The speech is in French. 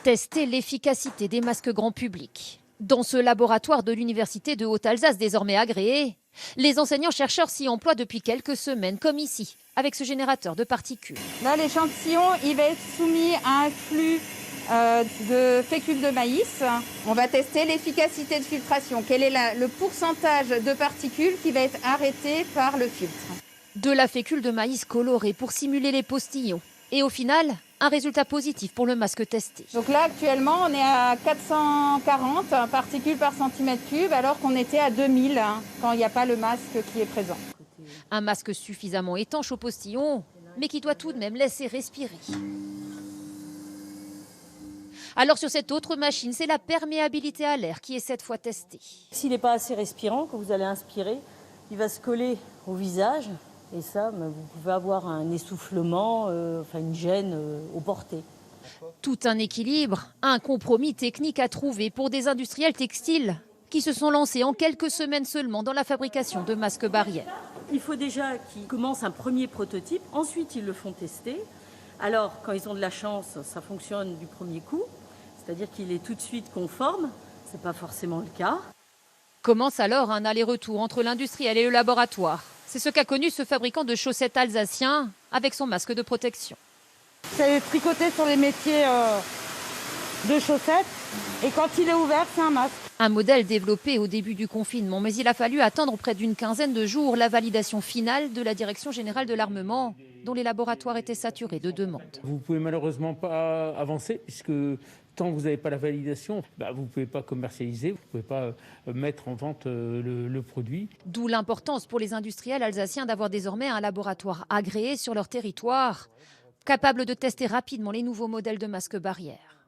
Tester l'efficacité des masques grand public. Dans ce laboratoire de l'Université de Haute-Alsace, désormais agréé, les enseignants-chercheurs s'y emploient depuis quelques semaines, comme ici, avec ce générateur de particules. Là, l'échantillon, il va être soumis à un flux de fécule de maïs. On va tester l'efficacité de filtration. Quel est le pourcentage de particules qui va être arrêté par le filtre? De la fécule de maïs colorée pour simuler les postillons. Et au final, un résultat positif pour le masque testé. Donc là, actuellement, on est à 440 particules par centimètre cube, alors qu'on était à 2000 quand il n'y a pas le masque qui est présent. Un masque suffisamment étanche aux postillons, mais qui doit tout de même laisser respirer. Alors sur cette autre machine, c'est la perméabilité à l'air qui est cette fois testée. S'il n'est pas assez respirant, quand vous allez inspirer, il va se coller au visage. Et ça, vous pouvez avoir un essoufflement, une gêne aux portées. Tout un équilibre, un compromis technique à trouver pour des industriels textiles qui se sont lancés en quelques semaines seulement dans la fabrication de masques barrières. Il faut déjà qu'ils commencent un premier prototype, ensuite ils le font tester. Alors, quand ils ont de la chance, ça fonctionne du premier coup, c'est-à-dire qu'il est tout de suite conforme, ce n'est pas forcément le cas. Commence alors un aller-retour entre l'industriel et le laboratoire. C'est ce qu'a connu ce fabricant de chaussettes alsacien avec son masque de protection. C'est tricoté sur les métiers de chaussettes et quand il est ouvert, c'est un masque. Un modèle développé au début du confinement, mais il a fallu attendre près d'une quinzaine de jours la validation finale de la Direction générale de l'armement, dont les laboratoires étaient saturés de demandes. Vous ne pouvez malheureusement pas avancer puisque tant que vous n'avez pas la validation, vous ne pouvez pas commercialiser, vous ne pouvez pas mettre en vente le produit. D'où l'importance pour les industriels alsaciens d'avoir désormais un laboratoire agréé sur leur territoire, capable de tester rapidement les nouveaux modèles de masques barrières.